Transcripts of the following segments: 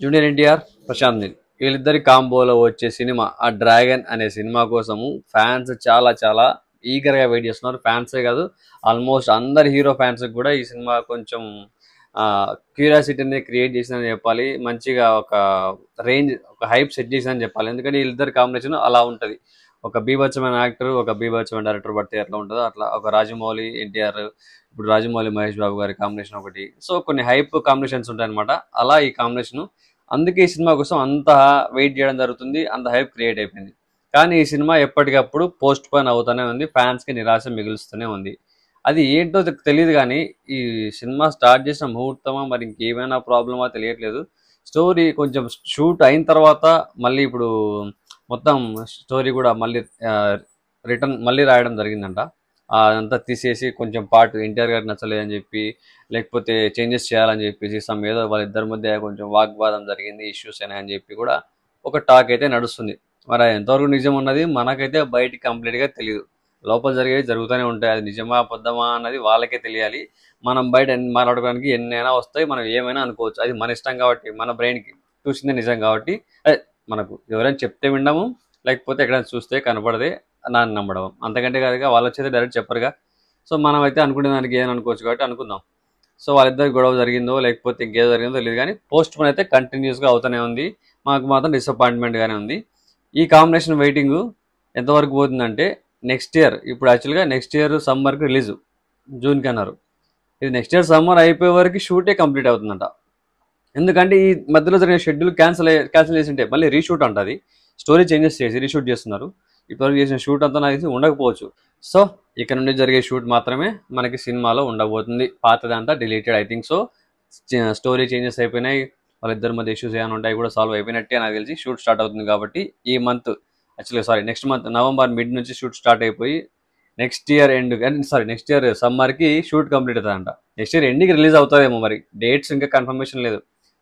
Junior NTR, Prashanth Neel వీళ్ళిద్దరి కాంబోలో వచ్చే cinema ఆ డ్రాగన్ అనే సినిమా కోసము ఫ్యాన్స్ చాలా చాలా ఈగర్గా వెయిట్ చేస్తున్నారు. ఫ్యాన్సే కాదు, ఆల్మోస్ట్ అందరి హీరో ఫ్యాన్స్ కూడా ఈ సినిమా కొంచెం క్యూరియాసిటీని క్రియేట్ చేసిందని చెప్పాలి. మంచిగా ఒక రేంజ్, ఒక హైప్ సెట్ చేసిందని చెప్పాలి. ఎందుకంటే వీళ్ళిద్దరి కాంబినేషన్ అలా ఉంటుంది. ఒక బీభత్సమైన యాక్టర్, ఒక బీభత్సమైన డైరెక్టర్ పడితే ఎట్లా ఉంటుందో అట్లా ఒక రాజమౌళి ఎన్టీఆర్, ఇప్పుడు రాజమౌళి మహేష్ బాబు గారి కాంబినేషన్ ఒకటి. సో కొన్ని హైప్ కాంబినేషన్స్ ఉంటాయన్నమాట. అలా ఈ కాంబినేషన్, అందుకే ఈ సినిమా కోసం అంత వెయిట్ చేయడం జరుగుతుంది, అంత హైప్ క్రియేట్ అయిపోయింది. కానీ ఈ సినిమా ఎప్పటికప్పుడు పోస్ట్ పోన్ అవుతూనే ఉంది, ఫ్యాన్స్కి నిరాశ మిగులుస్తూనే ఉంది. అది ఏంటో తెలియదు కానీ ఈ సినిమా స్టార్ట్ చేసిన ముహూర్తమా మరి ఇంకేమైనా ప్రాబ్లమా తెలియట్లేదు. స్టోరీ కొంచెం షూట్ అయిన తర్వాత మళ్ళీ ఇప్పుడు మొత్తం స్టోరీ కూడా మళ్ళీ రిటర్న్ మళ్ళీ రాయడం జరిగిందంట. అదంతా తీసేసి కొంచెం పార్ట్ ఎన్టీఆర్ గారికి నచ్చలేదని చెప్పి, లేకపోతే చేంజెస్ చేయాలని చెప్పేసి ఏదో వాళ్ళిద్దరి మధ్య కొంచెం వాగ్వాదం జరిగింది, ఇష్యూస్ అని చెప్పి కూడా ఒక టాక్ అయితే నడుస్తుంది. మరి అది ఎంతవరకు నిజం ఉన్నది మనకైతే బయటికి కంప్లీట్గా తెలియదు. లోపల జరిగేవి జరుగుతూనే ఉంటాయి, అది నిజమా అబద్ధమా అన్నది వాళ్ళకే తెలియాలి. మనం బయట మాట్లాడుకోవడానికి ఎన్నైనా వస్తాయి, మనం ఏమైనా అనుకోవచ్చు, అది మన ఇష్టం కాబట్టి, మన బ్రెయిన్కి చూసిందే నిజం కాబట్టి అదే మనకు ఎవరైనా చెప్తే వినడము, లేకపోతే ఎక్కడైనా చూస్తే కనపడదే నాన్న నమ్మడం, అంతకంటే కాదుగా. వాళ్ళు వచ్చేది డైరెక్ట్ చెప్పరుగా. సో మనం అయితే అనుకునే దానికి ఏమైనా అనుకోవచ్చు కాబట్టి అనుకుందాం. సో వాళ్ళిద్దరికి గొడవ జరిగిందో లేకపోతే ఇంకేదో జరిగిందో తెలియదు కానీ పోస్ట్ పోన్ అయితే కంటిన్యూస్గా అవుతూనే ఉంది. మాకు మాత్రం డిసప్పాయింట్మెంట్గానే ఉంది. ఈ కాంబినేషన్ వెయిటింగ్ ఎంతవరకు పోతుందంటే నెక్స్ట్ ఇయర్, ఇప్పుడు యాక్చువల్గా నెక్స్ట్ ఇయర్ సమ్మర్కి రిలీజు, జూన్కి అన్నారు. ఇది నెక్స్ట్ ఇయర్ సమ్మర్ అయిపోయే వరకు షూటే కంప్లీట్ అవుతుందంట. ఎందుకంటే ఈ మధ్యలో జరిగిన షెడ్యూల్ క్యాన్సిల్ చేసి ఉంటే మళ్ళీ రీషూట్ అంటది, స్టోరీ చేంజెస్ చేసి రీషూట్ చేస్తున్నారు. ఇప్పటివరకు చేసిన షూట్ అంతా నాకు తెలిసి ఉండకపోవచ్చు. సో ఇక్కడ నుండి జరిగే షూట్ మాత్రమే మనకి సినిమాలో ఉండబోతుంది, పాతదంతా deleted I think. So story changes అయిపోయినాయి, వాళ్ళిద్దరి మధ్య ఇష్యూస్ ఏమైనా ఉంటాయి కూడా సాల్వ్ అయిపోయినట్టే నాకు తెలిసి. షూట్ స్టార్ట్ అవుతుంది కాబట్టి ఈ month, next month November mid నుంచి షూట్ స్టార్ట్ అయిపోయి నెక్స్ట్ ఇయర్ నెక్స్ట్ ఇయర్ సమ్మర్కి షూట్ కంప్లీట్ అవుతుందంట. నెక్స్ట్ ఇయర్ ఎండ్కి రిలీజ్ అవుతుందేమో, మరి డేట్స్ ఇంకా కన్ఫర్మేషన్ లేదు.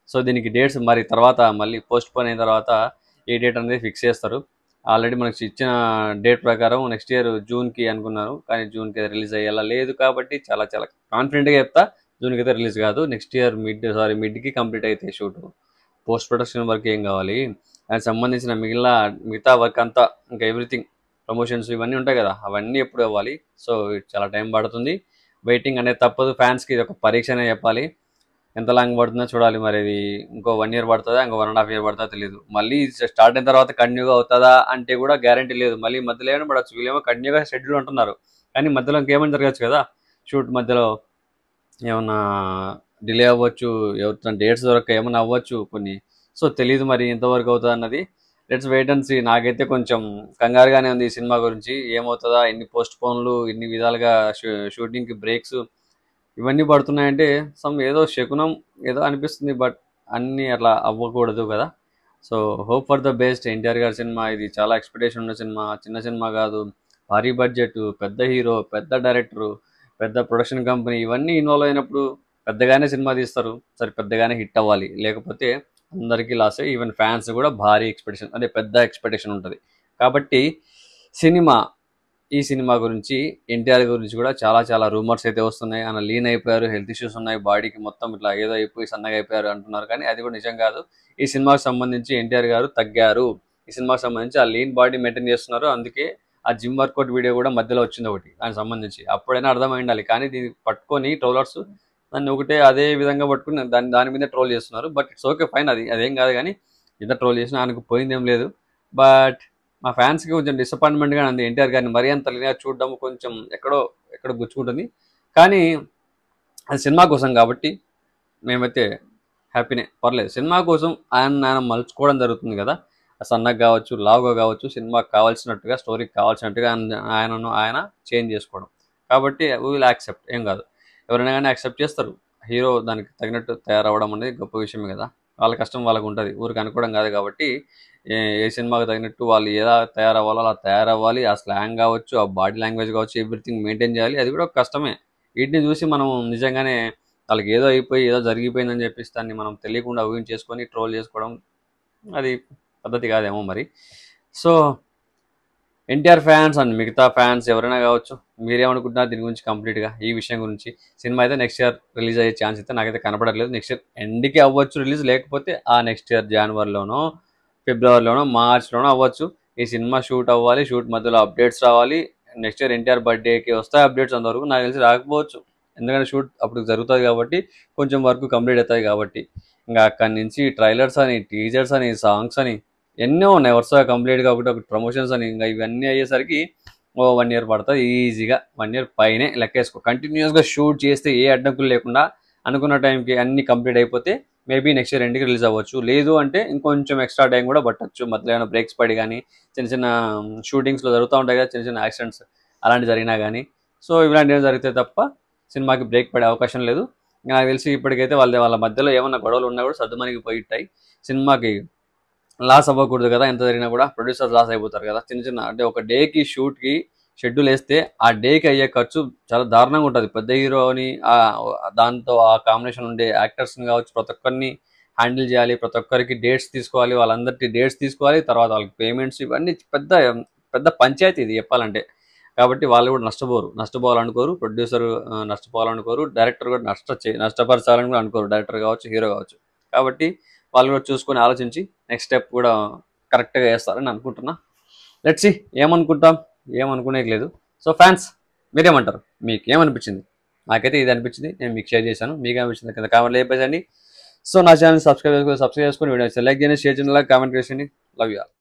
సో దీనికి డేట్స్ మరి తర్వాత మళ్ళీ పోస్ట్ పోన్ అయిన తర్వాత ఏ డేట్ అనేది ఫిక్స్ చేస్తారు. ఆల్రెడీ మనకు ఇచ్చిన డేట్ ప్రకారం నెక్స్ట్ ఇయర్ జూన్కి అనుకున్నారు, కానీ జూన్కి రిలీజ్ అయ్యేలా లేదు. కాబట్టి చాలా చాలా కాన్ఫిడెంట్గా చెప్తా, జూన్కి అయితే రిలీజ్ కాదు, నెక్స్ట్ ఇయర్ మిడ్కి కంప్లీట్ అయితే షూట్. పోస్ట్ ప్రొడక్షన్ వర్క్ ఏం కావాలి, దానికి సంబంధించిన మిగతా వర్క్ అంతా, ఇంకా ఎవ్రీథింగ్, ప్రమోషన్స్ ఇవన్నీ ఉంటాయి కదా, అవన్నీ ఎప్పుడు అవ్వాలి. సో చాలా టైం పడుతుంది, వెయిటింగ్ అనేది తప్పదు. ఫ్యాన్స్కి ఇది ఒక పరీక్ష అనే చెప్పాలి. ఎంత లాంగ్ పడుతుందో చూడాలి. మరి ఇది ఇంకో 1 year పడుతుందా, ఇంకో 1.5 year పడుతుందా తెలియదు. మళ్ళీ స్టార్ట్ అయిన తర్వాత కంటిన్యూగా అవుతుందా అంటే కూడా గ్యారంటీ లేదు. మళ్ళీ మధ్యలో ఏమైనా పడవచ్చు, వీళ్ళేమో కంటిన్యూగా షెడ్యూల్ అంటున్నారు, కానీ మధ్యలో ఇంకేమైనా జరగచ్చు కదా. షూట్ మధ్యలో ఏమన్నా డిలే అవ్వచ్చు, ఎవరితో డేట్స్ దొరక్క ఏమైనా అవ్వచ్చు కొన్ని. సో తెలియదు మరి ఎంతవరకు అవుతుంది అన్నది. Let's wait and see. నాకైతే కొంచెం కంగారుగానే ఉంది ఈ సినిమా గురించి, ఏమవుతుందా, ఎన్ని పోస్ట్ పోన్లు, ఇన్ని విధాలుగా షూటింగ్కి బ్రేక్స్ ఇవన్నీ పడుతున్నాయంటే ఏదో శకునం ఏదో అనిపిస్తుంది. బట్ అన్నీ అట్లా అవ్వకూడదు కదా. So hope for the best. NTR గారి సినిమా ఇది, చాలా ఎక్స్పెక్టేషన్ ఉన్న సినిమా, చిన్న సినిమా కాదు. భారీ బడ్జెట్, పెద్ద హీరో, పెద్ద డైరెక్టరు, పెద్ద ప్రొడక్షన్ కంపెనీ, ఇవన్నీ ఇన్వాల్వ్ అయినప్పుడు పెద్దగానే సినిమా తీస్తారు. సరే పెద్దగానే హిట్ అవ్వాలి, లేకపోతే అందరికీ లాసే. ఈవెన్ ఫ్యాన్స్ కూడా భారీ ఎక్స్పెక్టేషన్, అదే పెద్ద ఎక్స్పెక్టేషన్ ఉంటుంది. కాబట్టి ఈ సినిమా గురించి, ఎన్టీఆర్ గురించి కూడా చాలా చాలా రూమర్స్ అయితే వస్తున్నాయి. ఆయన లీన్ అయిపోయారు, హెల్త్ ఇష్యూస్ ఉన్నాయి, బాడీకి మొత్తం ఇట్లా ఏదో అయిపోయి సన్నగా అయిపోయారు అంటున్నారు, కానీ అది కూడా నిజం కాదు. ఈ సినిమాకి సంబంధించి ఎన్టీఆర్ గారు తగ్గారు. ఈ సినిమాకి సంబంధించి ఆ లీన్ బాడీ మెయింటైన్ చేస్తున్నారు. అందుకే ఆ జిమ్ వర్కౌట్ వీడియో కూడా మధ్యలో వచ్చింది ఒకటి దానికి సంబంధించి, అప్పుడైనా అర్థమై ఉండాలి. కానీ దీన్ని పట్టుకొని ట్రోలర్స్ దాన్ని ఒకటే అదే విధంగా పట్టుకుని దాని మీద ట్రోల్ చేస్తున్నారు. బట్ ఇట్స్ ఓకే, ఫైన్, అదేం కాదు. కానీ ఇంత ట్రోల్ చేసినా ఆయనకు పోయిందేం లేదు. బట్ మా ఫ్యాన్స్కి కొంచెం డిసప్పాయింట్మెంట్గా ఉంది ఎన్టీఆర్ గారిని మరీ అంత లీనియర్ చూడడం కొంచెం ఎక్కడో గుచ్చుకుంటుంది. కానీ అది సినిమా కోసం కాబట్టి మేమైతే హ్యాపీనే, పర్లేదు. సినిమా కోసం ఆయన మలుచుకోవడం జరుగుతుంది కదా, సన్నగా కావచ్చు, లావుగా కావచ్చు, సినిమాకి కావాల్సినట్టుగా, స్టోరీకి కావాల్సినట్టుగా ఆయన చేంజ్ చేసుకోవడం. కాబట్టి విల్ యాక్సెప్ట్, ఏం కాదు. ఎవరైనా కానీ యాక్సెప్ట్ చేస్తారు. హీరో దానికి తగినట్టు తయారవ్వడం అనేది గొప్ప విషయమే కదా. వాళ్ళ కష్టం వాళ్ళకు ఉంటుంది, ఊరికి అనుకోవడం కాదు. కాబట్టి ఏ సినిమాకి తగినట్టు వాళ్ళు ఎలా తయారవ్వాలో అలా తయారవ్వాలి. ఆ స్లాంగ్ కావచ్చు, ఆ బాడీ లాంగ్వేజ్ కావచ్చు, ఎవ్రీథింగ్ మెయింటైన్ చేయాలి. అది కూడా ఒక కష్టమే. వీటిని చూసి మనం నిజంగానే వాళ్ళకి ఏదో అయిపోయి ఏదో జరిగిపోయిందని చెప్పేసి దాన్ని మనం తెలియకుండా ఊహించేసుకొని ట్రోల్ చేసుకోవడం అది పద్ధతి కాదేమో మరి. సో ఎన్టీఆర్ ఫ్యాన్స్ అండ్ మిగతా ఫ్యాన్స్ ఎవరైనా కావచ్చు, మీరేమనుకుంటున్నారు దీని గురించి కంప్లీట్గా ఈ విషయం గురించి? సినిమా అయితే నెక్స్ట్ ఇయర్ రిలీజ్ అయ్యే ఛాన్స్ అయితే నాకైతే కనపడట్లేదు. నెక్స్ట్ ఇయర్ ఎండ్కి అవ్వచ్చు రిలీజ్, లేకపోతే ఆ నెక్స్ట్ ఇయర్ జనవరిలోనో ఫిబ్రవరిలోనో మార్చ్లోనో అవ్వచ్చు. ఈ సినిమా షూట్ అవ్వాలి, షూట్ మధ్యలో అప్డేట్స్ రావాలి. నెక్స్ట్ ఇయర్ ఎన్టీఆర్ బర్త్డేకి వస్తాయి అప్డేట్స్, అంతవరకు నాకు తెలిసి రాకపోవచ్చు. ఎందుకంటే షూట్ అప్పుడు జరుగుతుంది కాబట్టి, కొంచెం వర్క్ కంప్లీట్ అవుతుంది కాబట్టి. ఇంకా అక్కడి నుంచి ట్రైలర్స్ అని, టీజర్స్ అని, సాంగ్స్ అని ఎన్నో ఉన్నాయి వరుసగా కంప్లీట్గా, ఒకటి ప్రమోషన్స్ అని. ఇంకా ఇవన్నీ అయ్యేసరికి 1 ఇయర్ పడుతుంది ఈజీగా. 1 ఇయర్ పైనే లెక్కేసుకో. కంటిన్యూస్గా షూట్ చేస్తే ఏ అడ్డంకులు లేకుండా అనుకున్న టైంకి అన్ని కంప్లీట్ అయిపోతే మేబీ నెక్స్ట్ ఇయర్ ఎండ్కి రిలీజ్ అవ్వచ్చు. లేదు అంటే ఇంకొంచెం ఎక్స్ట్రా టైం కూడా పట్టచ్చు. మధ్యలో ఏమైనా బ్రేక్స్ పడి కానీ, చిన్న చిన్న షూటింగ్స్లో జరుగుతూ ఉంటాయి కదా చిన్న చిన్న యాక్సిడెంట్స్, అలాంటివి జరిగినా కానీ. సో ఇలాంటివి జరిగితే తప్ప సినిమాకి బ్రేక్ పడే అవకాశం లేదు. నాకు తెలిసి ఇప్పటికైతే వాళ్ళ మధ్యలో ఏమన్నా గొడవలు ఉన్నా కూడా సర్దుమణిగి పోయిట్టాయి. సినిమాకి లాస్ అవ్వకూడదు కదా, ఎంత జరిగినా కూడా ప్రొడ్యూసర్స్ లాస్ అయిపోతారు కదా. చిన్న చిన్న అంటే ఒక డేకి షూట్కి షెడ్యూల్ వేస్తే ఆ డేకి అయ్యే ఖర్చు చాలా దారుణంగా ఉంటుంది. పెద్ద హీరోని దాంతో ఆ కాంబినేషన్ ఉండే యాక్టర్స్ని కావచ్చు, ప్రతి ఒక్కరిని హ్యాండిల్ చేయాలి, ప్రతి ఒక్కరికి డేట్స్ తీసుకోవాలి, వాళ్ళందరికీ డేట్స్ తీసుకోవాలి, తర్వాత వాళ్ళకి పేమెంట్స్, ఇవన్నీ పెద్ద పెద్ద పంచాయతీ ఇది చెప్పాలంటే. కాబట్టి వాళ్ళు కూడా నష్టపోవాలనుకోరు, ప్రొడ్యూసర్ నష్టపోవాలనుకోరు, డైరెక్టర్ కూడా నష్టపరచాలని కూడా అనుకోరు, డైరెక్టర్ కావచ్చు, హీరో కావచ్చు. కాబట్టి వాళ్ళు కూడా చూసుకొని ఆలోచించి నెక్స్ట్ స్టెప్ కూడా కరెక్ట్గా వేస్తారని అనుకుంటున్నా. లెట్స్ సీ ఏమనుకునేది లేదు. సో ఫ్యాన్స్ మీరేమంటారు? మీకు ఏమనిపించింది? నాకైతే ఇది అనిపించింది, నేను మీకు షేర్ చేశాను. మీకు ఏమనిపించింది కింద కామెంట్లో చెప్పేసండి. సో నా ఛానల్ సబ్స్క్రైబ్ చేసుకొని వీడియో లైక్ చేయండి, షేర్ చేయండి, కామెంట్ చేయండి. Love you all.